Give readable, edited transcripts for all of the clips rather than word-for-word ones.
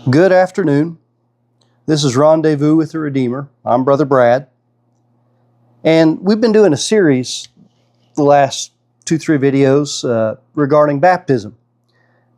Good afternoon. This is Rendezvous with the Redeemer. I'm Brother Brad. And we've been doing a series the last 2-3 videos regarding baptism.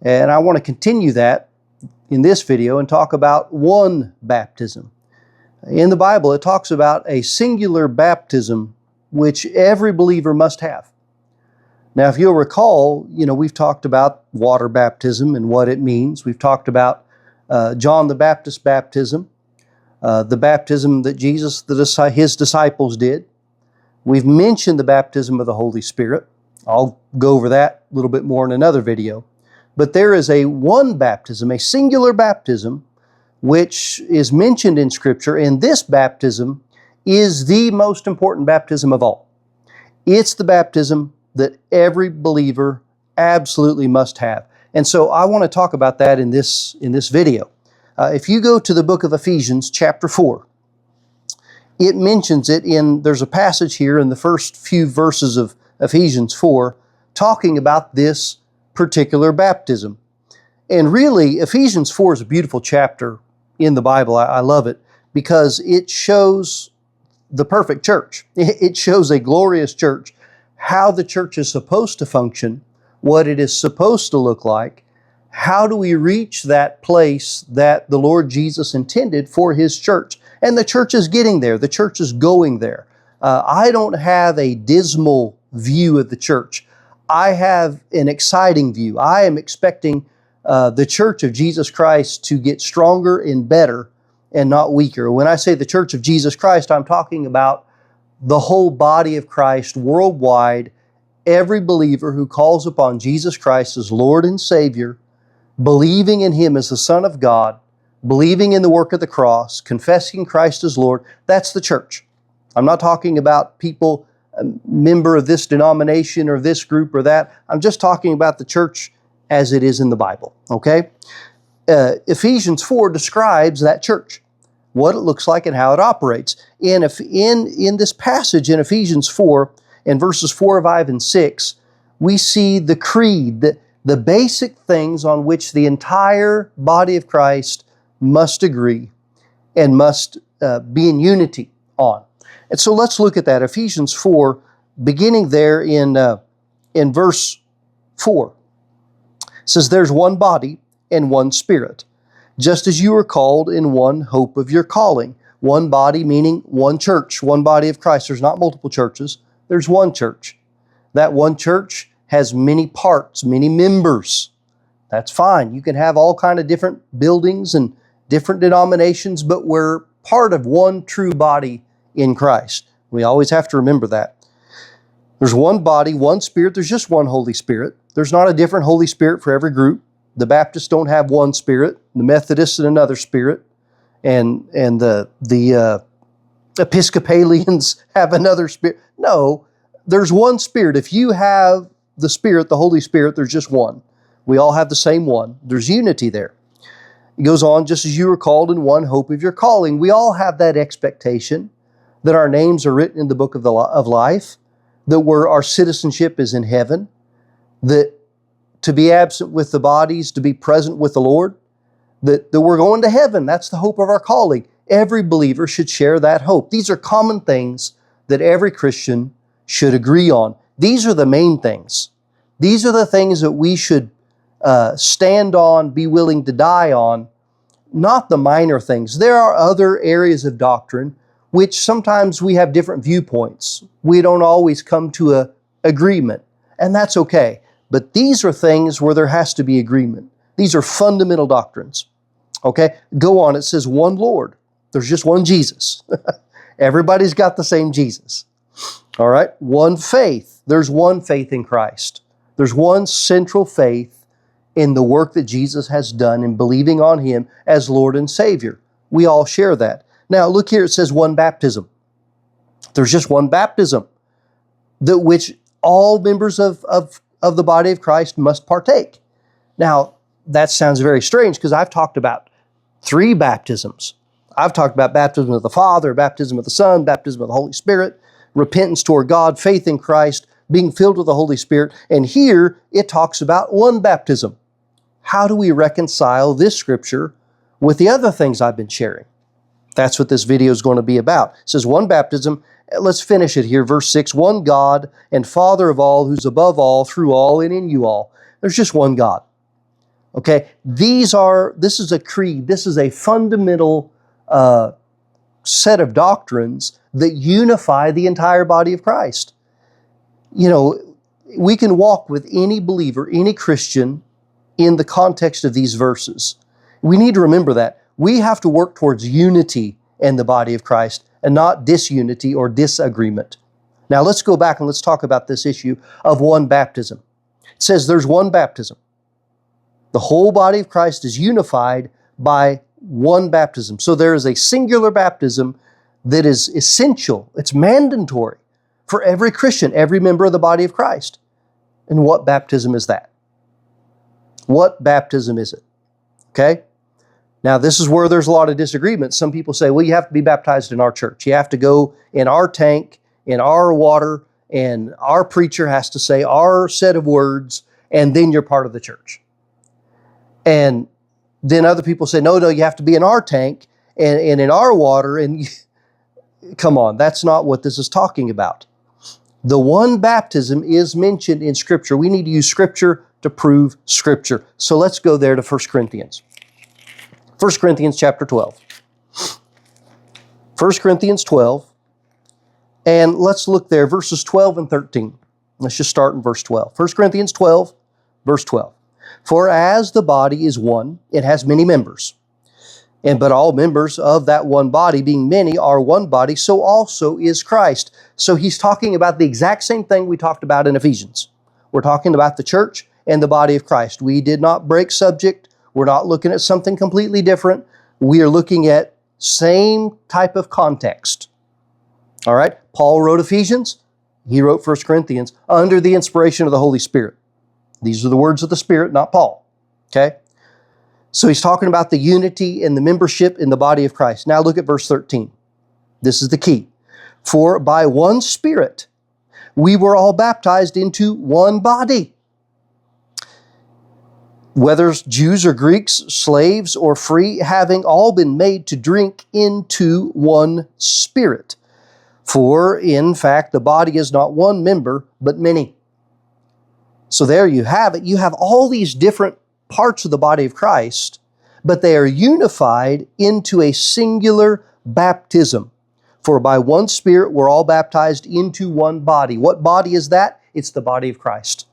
And I want to continue that in this video and talk about one baptism. In the Bible, it talks about a singular baptism which every believer must have. Now, if you'll recall, we've talked about water baptism and what it means. We've talked about John the Baptist's baptism, the baptism that Jesus, his disciples did. We've mentioned the baptism of the Holy Spirit. I'll go over that a little bit more in another video. But there is one baptism, a singular baptism, which is mentioned in Scripture, and this baptism is the most important baptism of all. It's the baptism that every believer absolutely must have. And so I want to talk about that in this video. If you go to the book of Ephesians, chapter 4, it mentions it there's a passage here in the first few verses of Ephesians 4 talking about this particular baptism. And really, Ephesians 4 is a beautiful chapter in the Bible. I love it because it shows the perfect church. It shows a glorious church, how the church is supposed to function, what it is supposed to look like. How do we reach that place that the Lord Jesus intended for His church? And the church is getting there. The church is going there. I don't have a dismal view of the church. I have an exciting view. I am expecting the church of Jesus Christ to get stronger and better and not weaker. When I say the church of Jesus Christ, I'm talking about the whole body of Christ worldwide. Every believer who calls upon Jesus Christ as Lord and Savior, believing in Him as the Son of God, believing in the work of the cross, confessing Christ as Lord, that's the church. I'm not talking about people, a member of this denomination or this group or that. I'm just talking about the church as it is in the Bible, okay? Ephesians 4 describes that church, what it looks like and how it operates. In this passage in Ephesians 4, in verses 4, 5, and 6, we see the creed, the basic things on which the entire body of Christ must agree and must be in unity on. And so let's look at that. Ephesians 4, beginning there in verse 4. It says, "There's one body and one Spirit, just as you were called in one hope of your calling." One body meaning one church, one body of Christ. There's not multiple churches. There's one church. That one church has many parts, many members. That's fine. You can have all kind of different buildings and different denominations, but we're part of one true body in Christ. We always have to remember that. There's one body, one Spirit. There's just one Holy Spirit. There's not a different Holy Spirit for every group. The Baptists don't have one Spirit. The Methodists another Spirit. And the Episcopalians have another Spirit. No, there's one Spirit. If you have the Spirit, the Holy Spirit, there's just one. We all have the same one. There's unity there. It goes on, just as you were called in one hope of your calling. We all have that expectation that our names are written in the book of life, that our citizenship is in heaven, that to be absent with the bodies, to be present with the Lord, that we're going to heaven. That's the hope of our calling. Every believer should share that hope. These are common things that every Christian should agree on. These are the main things. These are the things that we should stand on, be willing to die on, not the minor things. There are other areas of doctrine which sometimes we have different viewpoints. We don't always come to an agreement, and that's okay. But these are things where there has to be agreement. These are fundamental doctrines. Okay, go on. It says one Lord. There's just one Jesus. Everybody's got the same Jesus. All right, one faith. There's one faith in Christ. There's one central faith in the work that Jesus has done in believing on Him as Lord and Savior. We all share that. Now look here, it says one baptism. There's just one baptism, that which all members of the body of Christ must partake. Now, that sounds very strange because I've talked about 3 baptisms. I've talked about baptism of the Father, baptism of the Son, baptism of the Holy Spirit, repentance toward God, faith in Christ, being filled with the Holy Spirit. And here it talks about one baptism. How do we reconcile this scripture with the other things I've been sharing. That's what this video is going to be about. It says one baptism. Let's finish it here. Verse 6, one God and Father of all, who's above all, through all, and in you all. There's just one God. Okay? This is a creed. This is a fundamental set of doctrines that unify the entire body of Christ. You know, we can walk with any believer, any Christian, in the context of these verses. We need to remember that. We have to work towards unity in the body of Christ and not disunity or disagreement. Now let's go back and let's talk about this issue of one baptism. It says there's one baptism. The whole body of Christ is unified by one baptism. So there is a singular baptism that is essential. It's mandatory for every Christian, every member of the body of Christ. And what baptism is that? What baptism is it? Okay? Now, this is where there's a lot of disagreement. Some people say, well, you have to be baptized in our church. You have to go in our tank, in our water, and our preacher has to say our set of words, and then you're part of the church. And then other people say, no, you have to be in our tank and in our water. And come on, that's not what this is talking about. The one baptism is mentioned in Scripture. We need to use Scripture to prove Scripture. So let's go there to 1 Corinthians. 1 Corinthians chapter 12. 1 Corinthians 12. And let's look there, verses 12 and 13. Let's just start in verse 12. 1 Corinthians 12, verse 12. For as the body is one, it has many members. But all members of that one body, being many, are one body, so also is Christ. So he's talking about the exact same thing we talked about in Ephesians. We're talking about the church and the body of Christ. We did not break subject. We're not looking at something completely different. We are looking at same type of context. All right? Paul wrote Ephesians. He wrote 1 Corinthians under the inspiration of the Holy Spirit. These are the words of the Spirit, not Paul. Okay? So he's talking about the unity and the membership in the body of Christ. Now look at verse 13. This is the key. For by one Spirit we were all baptized into one body. Whether Jews or Greeks, slaves or free, having all been made to drink into one Spirit. For in fact the body is not one member, but many. So there you have it. You have all these different parts of the body of Christ, but they are unified into a singular baptism. For by one Spirit we're all baptized into one body. What body is that? It's the body of Christ.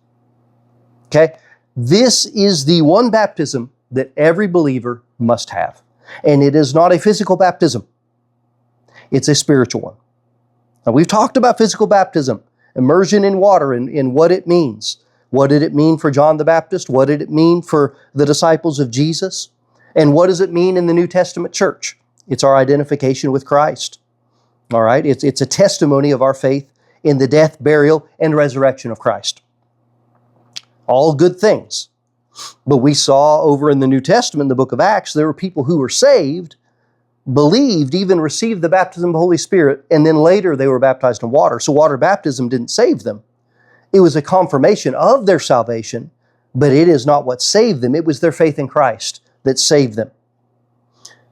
Okay? This is the one baptism that every believer must have. And it is not a physical baptism. It's a spiritual one. Now, we've talked about physical baptism, immersion in water and what it means. What did it mean for John the Baptist? What did it mean for the disciples of Jesus? And what does it mean in the New Testament church? It's our identification with Christ. All right? It's a testimony of our faith in the death, burial, and resurrection of Christ. All good things. But we saw over in the New Testament, in the book of Acts, there were people who were saved, believed, even received the baptism of the Holy Spirit, and then later they were baptized in water. So water baptism didn't save them. It was a confirmation of their salvation, but it is not what saved them. It was their faith in Christ that saved them.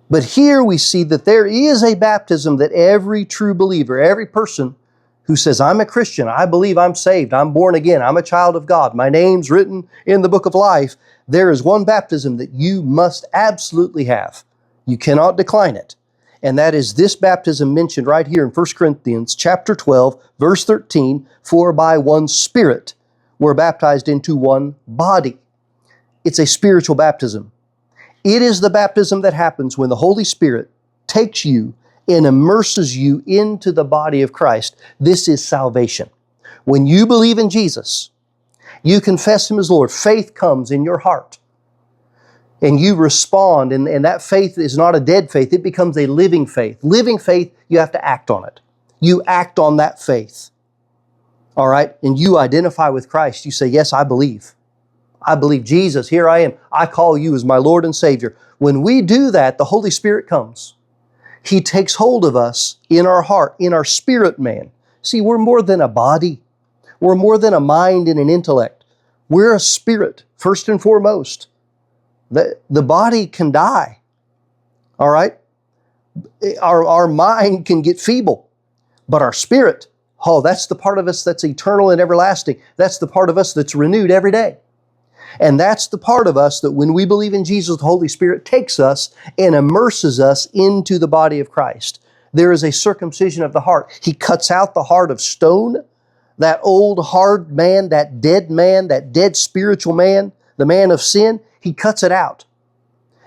But here we see that there is a baptism that every true believer, every person who says, I'm a Christian, I believe I'm saved, I'm born again, I'm a child of God, my name's written in the book of life, there is one baptism that you must absolutely have. You cannot decline it. And that is this baptism mentioned right here in 1 Corinthians chapter 12, verse 13, for by one Spirit we're baptized into one body. It's a spiritual baptism. It is the baptism that happens when the Holy Spirit takes you and immerses you into the body of Christ. This is salvation. When you believe in Jesus, you confess Him as Lord, faith comes in your heart. And you respond, and that faith is not a dead faith, it becomes a living faith. Living faith, you have to act on it. You act on that faith. All right? And you identify with Christ. You say, yes, I believe. I believe Jesus, here I am. I call you as my Lord and Savior. When we do that, the Holy Spirit comes. He takes hold of us in our heart, in our spirit man. See, we're more than a body. We're more than a mind and an intellect. We're a spirit, first and foremost. The body can die. All right? Our mind can get feeble, but our spirit, oh, that's the part of us that's eternal and everlasting. That's the part of us that's renewed every day. And that's the part of us that when we believe in Jesus, the Holy Spirit takes us and immerses us into the body of Christ. There is a circumcision of the heart. He cuts out the heart of stone, that old hard man, that dead spiritual man, the man of sin. He cuts it out.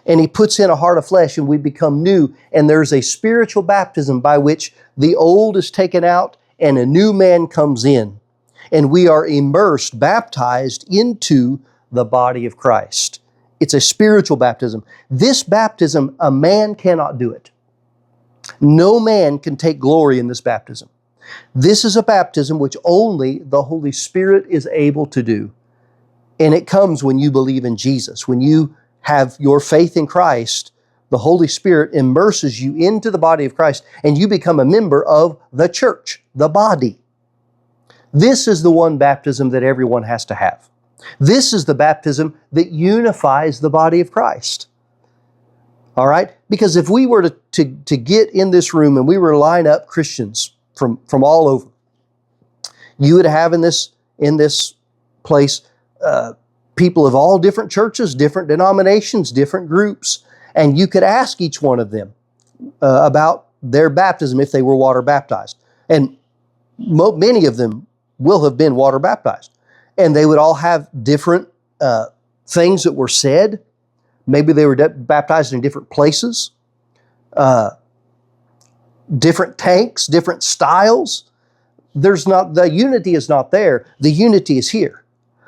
And He puts in a heart of flesh, and we become new. And there's a spiritual baptism by which the old is taken out and a new man comes in. And we are immersed, baptized into the body of Christ. It's a spiritual baptism. This baptism, a man cannot do it. No man can take glory in this baptism. This is a baptism which only the Holy Spirit is able to do. And it comes when you believe in Jesus. When you have your faith in Christ, the Holy Spirit immerses you into the body of Christ, and you become a member of the church, the body. This is the one baptism that everyone has to have. This is the baptism that unifies the body of Christ. All right? Because if we were to get in this room and we were to line up Christians from all over, you would have in this place people of all different churches, different denominations, different groups, and you could ask each one of them about their baptism if they were water baptized. And many of them will have been water baptized. And they would all have different things that were said. Maybe they were baptized in different places, different tanks, different styles. The unity is not there. The unity is here.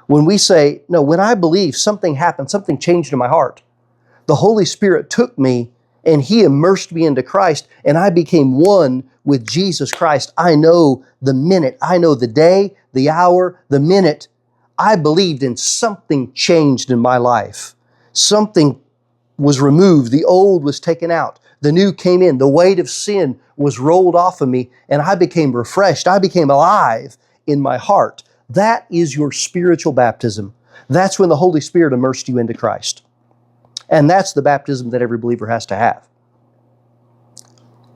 When we say, no, when I believe, something happened, something changed in my heart. The Holy Spirit took me and He immersed me into Christ, and I became one with Jesus Christ. I know the minute, I know the day, the hour, the minute I believed in something changed in my life. Something was removed. The old was taken out. The new came in. The weight of sin was rolled off of me, and I became refreshed. I became alive in my heart. That is your spiritual baptism. That's when the Holy Spirit immersed you into Christ. And that's the baptism that every believer has to have.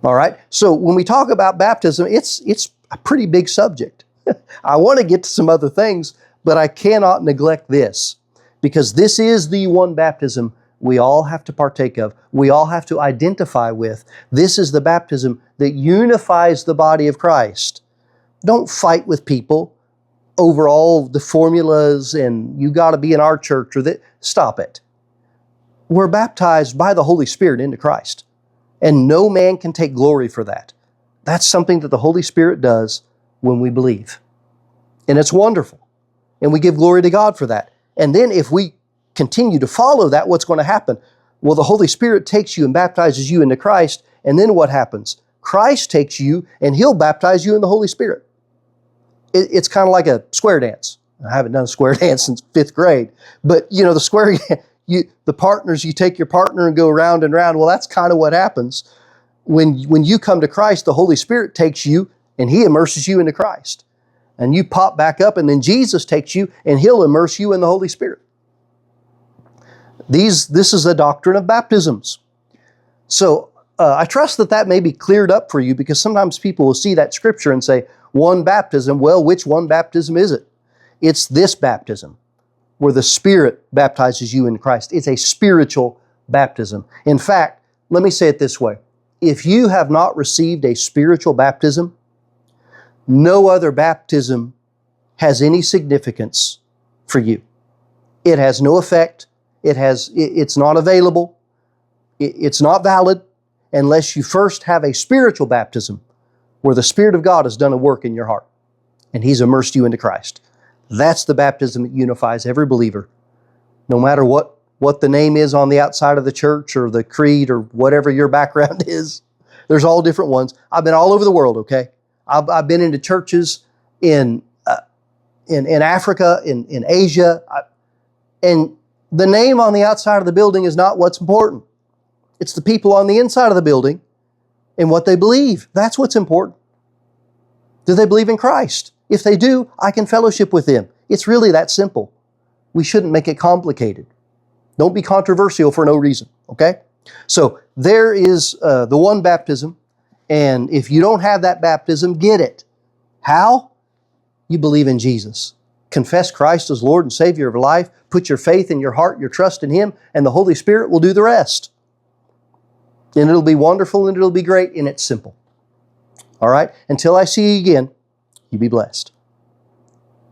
All right? So when we talk about baptism, it's a pretty big subject. I want to get to some other things, but I cannot neglect this, because this is the one baptism we all have to partake of. We all have to identify with. This is the baptism that unifies the body of Christ. Don't fight with people over all the formulas and you got to be in our church or that. Stop it. We're baptized by the Holy Spirit into Christ, and no man can take glory for that. That's something that the Holy Spirit does when we believe. And it's wonderful. And we give glory to God for that. And then if we continue to follow that, what's going to happen? Well, the Holy Spirit takes you and baptizes you into Christ, and then what happens? Christ takes you and He'll baptize you in the Holy Spirit. It's kind of like a square dance. I haven't done a square dance since 5th grade, but you know, the square, the partners, you take your partner and go round and round. Well, that's kind of what happens. When you come to Christ, the Holy Spirit takes you and He immerses you into Christ. And you pop back up, and then Jesus takes you and He'll immerse you in the Holy Spirit. This is a doctrine of baptisms. So I trust that may be cleared up for you, because sometimes people will see that scripture and say, one baptism. Well, which one baptism is it? It's this baptism where the Spirit baptizes you in Christ. It's a spiritual baptism. In fact, let me say it this way. If you have not received a spiritual baptism, no other baptism has any significance for you. It has no effect. It's not available. It's not valid unless you first have a spiritual baptism where the Spirit of God has done a work in your heart and He's immersed you into Christ. That's the baptism that unifies every believer, no matter what the name is on the outside of the church or the creed or whatever your background is. There's all different ones. I've been all over the world, okay? I've been into churches in Africa, in Asia, and the name on the outside of the building is not what's important. It's the people on the inside of the building and what they believe. That's what's important. Do they believe in Christ? If they do, I can fellowship with them. It's really that simple. We shouldn't make it complicated. Don't be controversial for no reason, okay? So there is the one baptism, and if you don't have that baptism, get it. How? You believe in Jesus. Confess Christ as Lord and Savior of your life. Put your faith in your heart, your trust in Him, and the Holy Spirit will do the rest. And it'll be wonderful, and it'll be great, and it's simple. All right? Until I see you again, you be blessed.